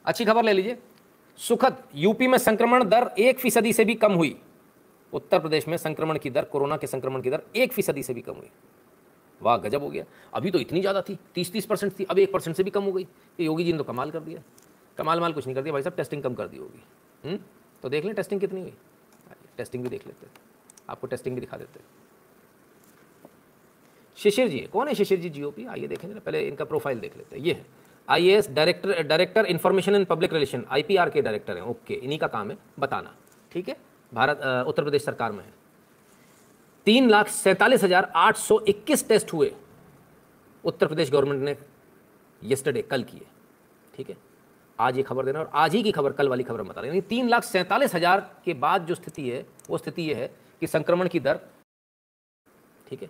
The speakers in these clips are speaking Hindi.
अच्छी खबर ले लीजिए, सुखद, यूपी में संक्रमण दर 1% से भी कम हुई। उत्तर प्रदेश में संक्रमण की दर, कोरोना के संक्रमण की दर 1% से भी कम हुई। वाह, गजब हो गया। अभी तो इतनी ज़्यादा थी, 30% थी, अब 1% से भी कम हो गई। ये योगी जी ने तो कमाल कर दिया। कमाल माल कुछ नहीं कर दिया भाई साहब, टेस्टिंग कम कर दी होगी। तो देख लें टेस्टिंग कितनी हुई, टेस्टिंग भी देख लेते हैं, आपको टेस्टिंग भी दिखा देते हैं। शिशिर जी, कौन है शिशिर जी? जीओपी, आइए देखेंगे ना, पहले इनका प्रोफाइल देख लेते हैं। ये है IAS director information and public relation, IPR के डायरेक्टर हैं। ओके, इन्हीं का काम है बताना, ठीक है। उत्तर प्रदेश सरकार में है। 3,47,821 टेस्ट हुए उत्तर प्रदेश गवर्नमेंट ने येस्टरडे, कल किए, ठीक है। आज ये खबर देना, और आज ही की खबर, कल वाली खबर बता रहे हैं। यानी 3,47,000 के बाद जो स्थिति है वो स्थिति ये है कि संक्रमण की दर, ठीक है,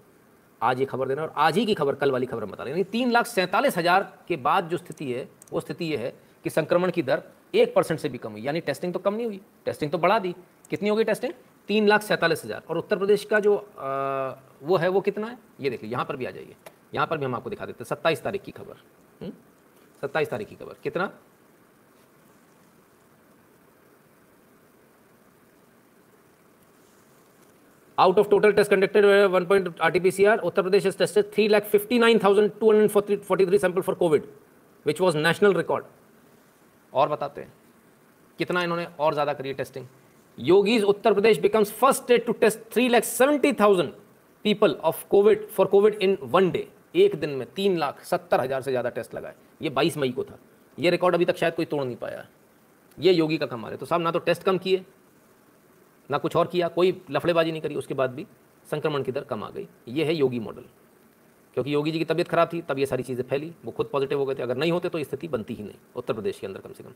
आज ये खबर देना, और आज ही की खबर, कल वाली खबर बता रहे हैं। 3,47,000 के बाद जो स्थिति है वो स्थिति ये है कि संक्रमण की दर 1% से भी कम हुई। यानी टेस्टिंग तो कम नहीं हुई, टेस्टिंग तो बढ़ा दी। कितनी हो गई टेस्टिंग? 3,47,000। और उत्तर प्रदेश का जो वो है वो कितना है ये देख लीजिए, यहाँ पर भी आ जाइए, यहाँ पर भी हम आपको दिखा देते हैं। 27 तारीख की खबर, 27 तारीख की खबर, कितना? Out of total tests conducted, 1 point RT-PCR, Uttar Pradesh has tested 3,59,243 sample for COVID, which was national record. और बताते हैं कितना इन्होंने और ज़्यादा करी testing. Yogis Uttar Pradesh becomes first state to test 3,70,000 people of COVID in one day. एक दिन में 3,70,000 से ज़्यादा टेस्ट लगाए। ये 22 मई को था। ये रिकॉर्ड अभी तक शायद कोई तोड़ नहीं पाया। ये योगी का कमाल है। तो साहब ना तो टेस्ट कम किए, ना कुछ और किया, कोई लफड़ेबाजी नहीं करी, उसके बाद भी संक्रमण की दर कम आ गई। ये है योगी मॉडल। क्योंकि योगी जी की तबीयत खराब थी तब ये सारी चीज़ें फैली, वो खुद पॉजिटिव हो गए थे। अगर नहीं होते तो स्थिति बनती ही नहीं उत्तर प्रदेश के अंदर कम से कम।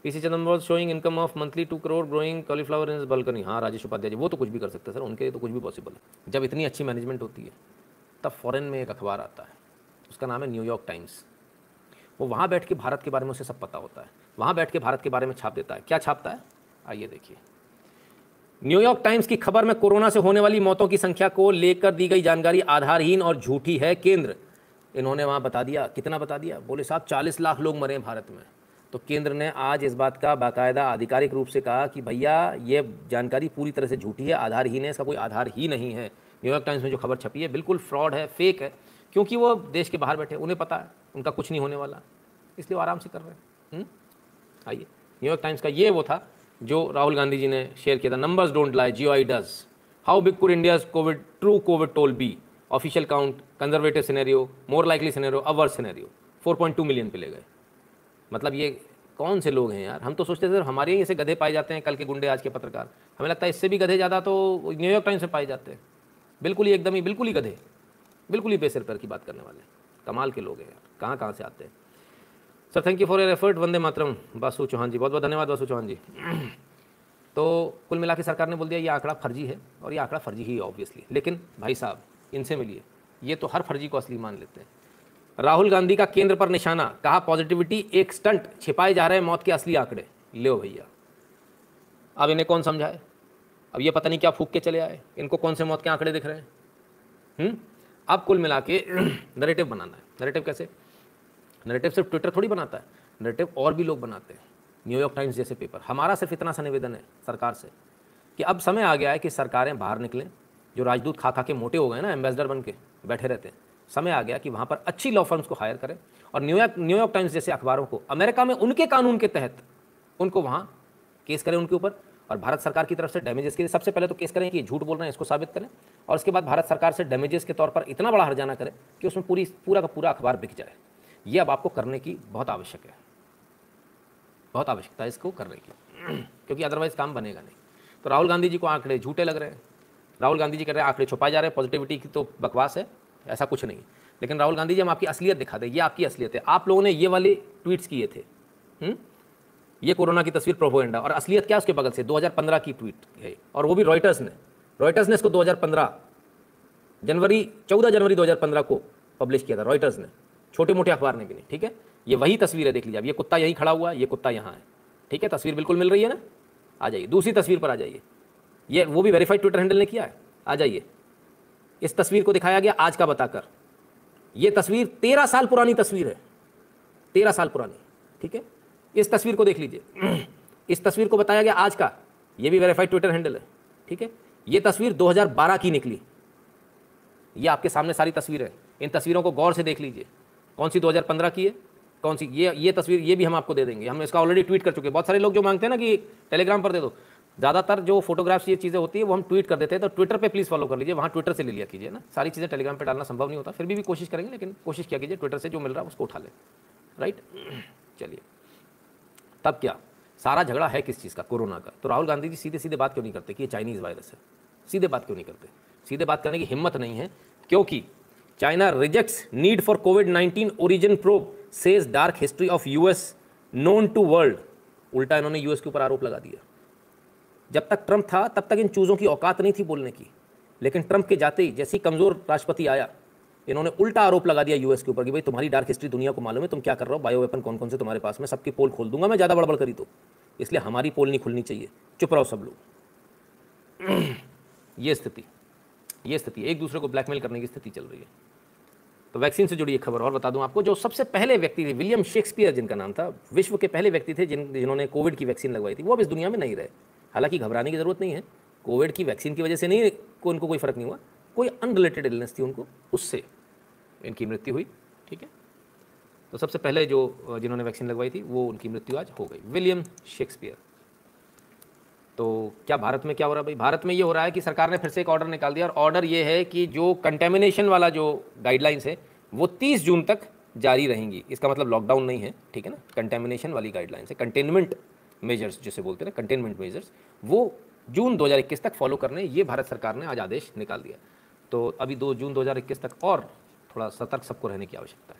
PC Chidambaram showing income of monthly 2 crore, growing cauliflower in balcony. हाँ, राजेश उपाध्याय जी वो तो कुछ भी कर सकते हैं सर, उनके लिए तो कुछ भी पॉसिबल है। जब इतनी अच्छी मैनेजमेंट होती है तब फॉरेन में एक अखबार आता है, उसका नाम है न्यूयॉर्क टाइम्स। वो वहाँ बैठ के भारत के बारे में उसे सब पता होता है, वहाँ बैठ के भारत के बारे में छाप देता है। क्या छापता है आइए देखिए। न्यूयॉर्क टाइम्स की खबर में कोरोना से होने वाली मौतों की संख्या को लेकर दी गई जानकारी आधारहीन और झूठी है। केंद्र, इन्होंने वहाँ बता दिया, कितना बता दिया, बोले साहब 40 लाख लोग मरे हैं भारत में। तो केंद्र ने आज इस बात का बाकायदा आधिकारिक रूप से कहा कि भैया ये जानकारी पूरी तरह से झूठी है, आधारहीन है, इसका कोई आधार ही नहीं है। न्यूयॉर्क टाइम्स में जो खबर छपी है बिल्कुल फ्रॉड है, फेक है, क्योंकि वो देश के बाहर बैठे, उन्हें पता है उनका कुछ नहीं होने वाला, इसलिए वो आराम से कर रहे हैं। आइए, न्यूयॉर्क टाइम्स का ये वो था जो राहुल गांधी जी ने शेयर किया था। Numbers don't lie, GOI does. How big could India's true COVID toll be? Official count, conservative scenario, more likely scenario, our scenario. 4.2 million पे ले गए। मतलब ये कौन से लोग हैं यार? हम तो सोचते थे हमारे ही ऐसे गधे पाए जाते हैं, कल के गुंडे आज के पत्रकार। हमें लगता है इससे भी गधे ज़्यादा तो न्यूयॉर्क टाइम्स में पाए जाते हैं। बिल्कुल ही एकदम ही बिल्कुल ही गधे, बिल्कुल ही बेसिर पैर की बात करने वाले। कमाल के लोग हैं यार, कहाँ कहाँ से आते हैं। Sir thank you for your effort, Vande Mataram. Basu Chauhan ji, बहुत बहुत धन्यवाद बासु चौहान जी। तो कुल मिला के सरकार ने बोल दिया ये आंकड़ा फर्जी है, और ये आंकड़ा फर्जी ही है ऑब्वियसली। लेकिन भाई साहब इनसे मिलिए, ये तो हर फर्जी को असली मान लेते हैं। राहुल गांधी का केंद्र पर निशाना, कहा पॉजिटिविटी एक स्टंट, छिपाए जा रहे हैं मौत के असली आंकड़े। लो भैया, अब इन्हें कौन समझाए? अब ये पता नहीं क्या फूक के चले आए, इनको कौन से मौत के आंकड़े दिख रहे हैं? अब कुल मिला के नैरेटिव बनाना है। नैरेटिव कैसे? नैरेटिव सिर्फ ट्विटर थोड़ी बनाता है, नैरेटिव और भी लोग बनाते हैं। न्यूयॉर्क टाइम्स जैसे पेपर। हमारा सिर्फ इतना सा निवेदन है सरकार से कि अब समय आ गया है कि सरकारें बाहर निकलें। जो राजदूत खा खा के मोटे हो गए ना, एम्बेसडर बन के बैठे रहते हैं, समय आ गया कि वहाँ पर अच्छी लॉ फर्म्स को हायर करें, और न्यूयॉर्क टाइम्स जैसे अखबारों को अमेरिका में उनके कानून के तहत उनको वहाँ केस करें उनके ऊपर, और भारत सरकार की तरफ से डैमेजेस के लिए सबसे पहले तो केस करें कि झूठ बोल रहे हैं, इसको साबित करें, और उसके बाद भारत सरकार से डैमेजेस के तौर पर इतना बड़ा हर्जाना करें कि उसमें पूरा का पूरा अखबार बिक जाए। ये अब आपको करने की बहुत आवश्यक है, बहुत आवश्यकता है इसको करने की, क्योंकि अदरवाइज काम बनेगा नहीं। तो राहुल गांधी जी को आंकड़े झूठे लग रहे हैं, राहुल गांधी जी कह रहे हैं आंकड़े छुपाए जा रहे हैं, पॉजिटिविटी की तो बकवास है, ऐसा कुछ नहीं। लेकिन राहुल गांधी जी हम आपकी असलियत दिखा दें, ये आपकी असलियत है। आप लोगों ने ये वाले ट्वीट्स किए थे, ये कोरोना की तस्वीर प्रोपोगेंडा, और असलियत क्या उसके बगल से 2015 की ट्वीट है, और वो भी रॉयटर्स ने इसको 2015 14 जनवरी 2015 को पब्लिश किया था रॉयटर्स ने, छोटे मोटे अखबार ने भी नहीं, ठीक है। ये वही तस्वीर है, देख लीजिए। अब ये कुत्ता यहीं खड़ा हुआ है, ये कुत्ता यहाँ है, ठीक है, तस्वीर बिल्कुल मिल रही है ना। आ जाइए दूसरी तस्वीर पर आ जाइए, ये वो भी वेरीफाइड ट्विटर हैंडल ने किया है। आ जाइए, इस तस्वीर को दिखाया गया आज का बताकर। ये तस्वीर 13 साल पुरानी तस्वीर है, 13 साल पुरानी, ठीक है। इस तस्वीर को देख लीजिए, इस तस्वीर को बताया गया आज का, ये भी वेरीफाइड ट्विटर हैंडल है, ठीक है। ये तस्वीर 2012 की निकली, ये आपके सामने सारी तस्वीरें, इन तस्वीरों को गौर से देख लीजिए, कौन सी 2015 की है, कौन सी ये तस्वीर, ये भी हम आपको दे देंगे, हम इसका ऑलरेडी ट्वीट कर चुके हैं। बहुत सारे लोग जो मांगते हैं ना कि टेलीग्राम पर दे दो, ज़्यादातर जो फोटोग्राफ्स ये चीज़ें होती है वो हम ट्वीट कर देते हैं, तो ट्विटर पे प्लीज़ फॉलो कर लीजिए, वहाँ ट्विटर से ले लिया कीजिए ना, सारी चीज़ें टेलीग्राम पे डालना संभव नहीं होता, फिर भी कोशिश करेंगे, लेकिन कोशिश किया कीजिए ट्विटर से जो मिल रहा है उसको उठा लें, राइट। चलिए, तब क्या सारा झगड़ा है किस चीज़ का, कोरोना का। तो राहुल गांधी जी सीधे सीधे बात क्यों नहीं करते कि ये चाइनीज़ वायरस है, सीधे बात क्यों नहीं करते, सीधे बात करने की हिम्मत नहीं है, क्योंकि चाइना रिजेक्ट्स नीड फॉर कोविड-19 origin probe, says dark history of US known to world. उल्टा इन्होंने यूएस के ऊपर आरोप लगा दिया। जब तक ट्रंप था तब तक इन चूज़ों की औकात नहीं थी बोलने की, लेकिन ट्रंप के जाते ही जैसे ही कमज़ोर राष्ट्रपति आया, इन्होंने उल्टा आरोप लगा दिया यूएस के ऊपर कि भाई तुम्हारी डार्क हिस्ट्री दुनिया को मालूम है, तुम क्या कर रहे हो, बायो वेपन कौन कौन से तुम्हारे पास में, सबकी पोल खोल दूंगा मैं ज़्यादा बड़बड़ करी तो, इसलिए हमारी पोल नहीं खुलनी चाहिए, चुप रहो सब लोग। ये स्थिति एक दूसरे को ब्लैकमेल करने की स्थिति चल रही है। तो वैक्सीन से जुड़ी एक खबर और बता दूं आपको, जो सबसे पहले व्यक्ति थे, विलियम शेक्सपियर जिनका नाम था, विश्व के पहले व्यक्ति थे जिन्होंने कोविड की वैक्सीन लगवाई थी, वो अब इस दुनिया में नहीं रहे। हालांकि घबराने की ज़रूरत नहीं है, कोविड की वैक्सीन की वजह से नहीं उनको कोई फ़र्क नहीं हुआ, कोई अनरिलेटेड इलनेस थी उनको, उससे इनकी मृत्यु हुई, ठीक है। तो सबसे पहले जो जिन्होंने वैक्सीन लगवाई थी वो उनकी मृत्यु आज हो गई, विलियम शेक्सपियर। तो क्या भारत में क्या हो रहा है भाई, भारत में ये हो रहा है कि सरकार ने फिर से एक ऑर्डर निकाल दिया, और ऑर्डर ये है कि जो कंटेमिनेशन वाला जो गाइडलाइंस है वो 30 जून तक जारी रहेंगी। इसका मतलब लॉकडाउन नहीं है, ठीक है ना, कंटेमिनेशन वाली गाइडलाइंस है, कंटेनमेंट मेजर्स जिसे बोलते हैं ना, कंटेनमेंट मेजर्स, वो जून 2021 तक फॉलो करने, ये भारत सरकार ने आज आदेश निकाल दिया। तो अभी 2 जून 2021 तक और थोड़ा सतर्क सबको रहने की आवश्यकता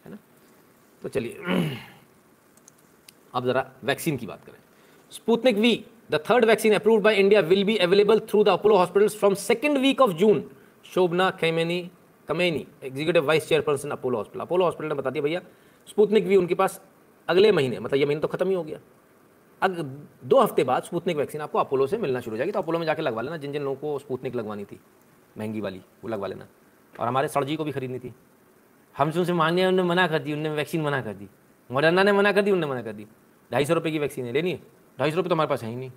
है ना। तो चलिए अब ज़रा वैक्सीन की बात करें। Sputnik V, the third vaccine approved by India, will be available through the Apollo hospitals from second week of June. Shobana Kamineni, executive vice chairperson Apollo hospital. Apollo hospital ने बता दिया भैया स्पुतनिक वी उनके पास अगले महीने, मतलब ये महीना तो खत्म ही हो गया, अब 2 हफ्ते बाद स्पुतनिक वैक्सीन आपको अपोलो से मिलना शुरू हो जाएगी। तो अपोलो में जाके लगवा लेना, जिन जिन लोगों को स्पुतनिक लगवानी थी महंगी वाली, वो लगवा लेना। और हमारे सर जी को भी खरीदनी थी, हम से उनसे मांगने, उन्होंने मना कर दी, उन्होंने वैक्सीन मना कर दी, मॉडर्ना ने मना कर दी, उन्होंने मना कर दी। 250 रुपये की वैक्सीन है, लेनी है, 250 रुपये तो हमारे पास है ही नहीं,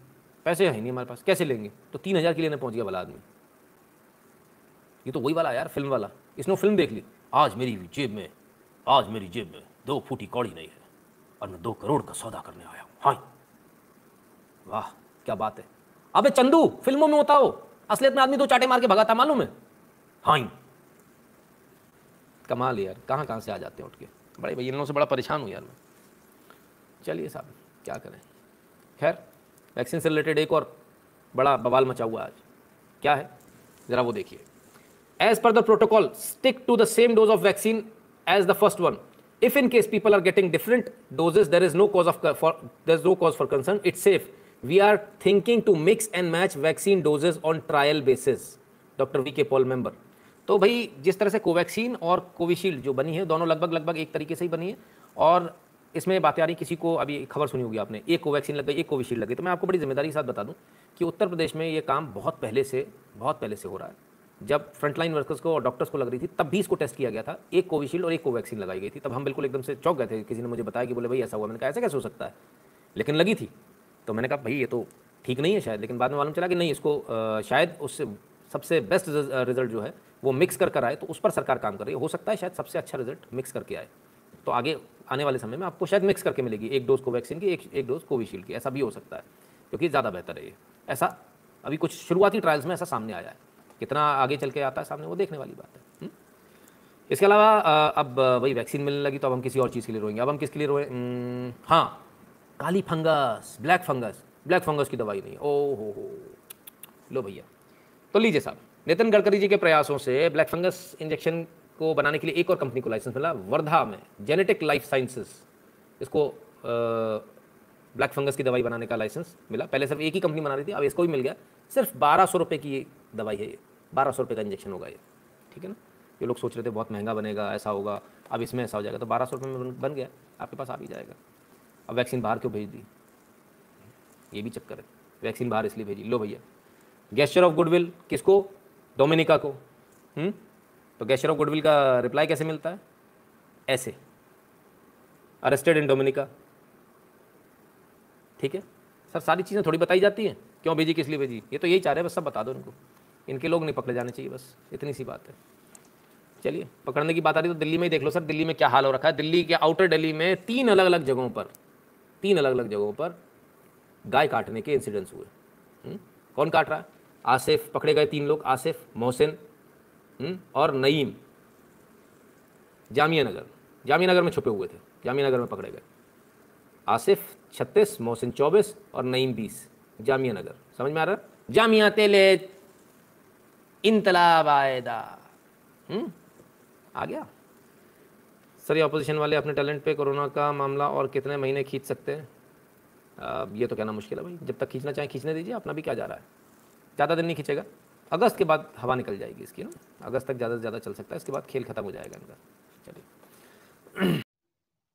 पैसे है ही नहीं हमारे पास, कैसे लेंगे। तो 3000 की लेने पहुंच गया वाला आदमी। ये तो वही वाला यार, फिल्म वाला, इसने फिल्म देख ली, आज मेरी जेब में 2 फूटी कौड़ी नहीं है और मैं 2 करोड़ का सौदा करने आया हूँ। हाँ वाह क्या बात है। अबे चंदू, फिल्मों में होता हो, असलियत में आदमी 2 चाटे मार के भगाता, मालूम है। हाँ कमाल यार, कहाँ से आ जाते हैं उठ के, बड़े भाई इन लोगों से बड़ा परेशान हूँ यार मैं। चलिए साहब क्या करें, खैर वैक्सीन से रिलेटेड एक और बड़ा बवाल मचा हुआ आज, क्या है ज़रा वो देखिए। As per the protocol stick to the same dose of vaccine as the first one. If in case people are getting different doses there is no cause for concern, it's safe. We are thinking to mix and match vaccine doses on trial basis. Doctor V K Paul member. तो भाई जिस तरह से कोवैक्सीन और कोविशील्ड जो बनी है, दोनों लगभग एक तरीके से ही बनी है, और इसमें बातें आ रही, किसी को अभी खबर सुनी होगी आपने, एक कोवैक्सीन लग गई, एक कोविशील्ड लग गई। तो मैं आपको बड़ी जिम्मेदारी के साथ बता दूं कि उत्तर प्रदेश में ये काम बहुत पहले से हो रहा है। जब फ्रंटलाइन वर्कर्स को और डॉक्टर्स को लग रही थी तब भी इसको टेस्ट किया गया था, एक कोविशील्ड और एक कोवैक्सीन लगाई गई थी। तब हम बिल्कुल एकदम से चौंक गए थे, किसी ने मुझे बताया कि बोले भाई ऐसा हुआ। मैंने कहा ऐसा कैसे हो सकता है, लेकिन लगी थी। तो मैंने कहा भाई ये तो ठीक नहीं है शायद, लेकिन बाद में मालूम चला कि नहीं, इसको शायद उससे सबसे बेस्ट रिजल्ट जो है वो मिक्स कर आए, तो उस पर सरकार काम कर रही है। हो सकता है शायद सबसे अच्छा रिजल्ट मिक्स करके आए, तो आगे आने वाले समय में आपको शायद मिक्स करके मिलेगी, 1 डोज कोवैक्सीन की, एक डोज कोविशील्ड की, ऐसा भी हो सकता है, क्योंकि ज़्यादा बेहतर है ये। ऐसा अभी कुछ शुरुआती ट्रायल्स में ऐसा सामने आया है, कितना आगे चल के आता है सामने वो देखने वाली बात है। इसके अलावा अब वही वैक्सीन मिलने लगी तो अब हम किसी और चीज़ के लिए रोएंगे। अब हम किसके लिए रोए, हाँ काली फंगस, ब्लैक फंगस की दवाई नहीं, ओ हो लो भैया। तो लीजिए साहब, नितिन गडकरी जी के प्रयासों से ब्लैक फंगस इंजेक्शन को बनाने के लिए एक और कंपनी को लाइसेंस मिला, वर्धा में जेनेटिक लाइफ साइंसेस, इसको ब्लैक फंगस की दवाई बनाने का लाइसेंस मिला। पहले सिर्फ एक ही कंपनी बना रही थी, अब इसको भी मिल गया। सिर्फ 1200 रुपये की दवाई है ये, 1200 रुपये का इंजेक्शन होगा ये, ठीक है ना। ये लोग सोच रहे थे बहुत महंगा बनेगा, ऐसा होगा, अब इसमें ऐसा हो जाएगा। तो 1200 रुपये में बन गया, आपके पास आ भी जाएगा। अब वैक्सीन बाहर क्यों भेज दी, ये भी चक्कर है, वैक्सीन बाहर इसलिए भेजी। लो भैया, गेस्चर ऑफ गुडविल किसको, डोमिनिका को। तो गेस्चर ऑफ गुडविल का रिप्लाई कैसे मिलता है, ऐसे, अरेस्टेड इन डोमिनिका, ठीक है सर, सारी चीज़ें थोड़ी बताई जाती हैं, क्यों भेजी किस लिए भेजी, ये तो यही चाह रहे हैं बस, सब बता दो इनको, इनके लोग नहीं पकड़े जाने चाहिए, बस इतनी सी बात है। चलिए पकड़ने की बात आ रही तो दिल्ली में ही देख लो सर, दिल्ली में क्या हाल हो रखा है। दिल्ली के आउटर दिल्ली में 3 अलग अलग जगहों पर गाय काटने के इंसिडेंट्स हुए। कौन काट रहा है? आसिफ, पकड़े गए 3 लोग, आसिफ, मोहसिन और नईम। जामिया नगर में छुपे हुए थे, जामिया नगर में पकड़े गए। आसिफ 36, मोहसिन 24 और नईम 20। जामिया नगर, समझ में आ रहा है? जामिया तेले इंतलाब आयदा। आ गया सर। ये अपोजिशन वाले अपने टैलेंट पे कोरोना का मामला और कितने महीने खींच सकते हैं? ये तो कहना मुश्किल है भाई, जब तक खींचना चाहें खींचने दीजिए, अपना भी क्या जा रहा है, ज़्यादा दिन नहीं खींचेगा। अगस्त के बाद हवा निकल जाएगी इसकी ना, अगस्त तक ज़्यादा से ज़्यादा चल सकता है, इसके बाद खेल खत्म हो जाएगा इनका। चलिए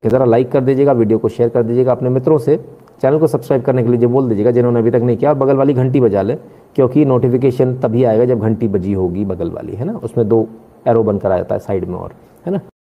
ज़रा लाइक कर दीजिएगा, वीडियो को शेयर कर दीजिएगा अपने मित्रों से, चैनल को सब्सक्राइब करने के लिए बोल दीजिएगा जिन्होंने अभी तक नहीं किया, और बगल वाली घंटी बजा लें, क्योंकि नोटिफिकेशन तभी आएगा जब घंटी बजी होगी बगल वाली, है ना, उसमें 2 एरो बनकर आ जाता है साइड में, और है ना।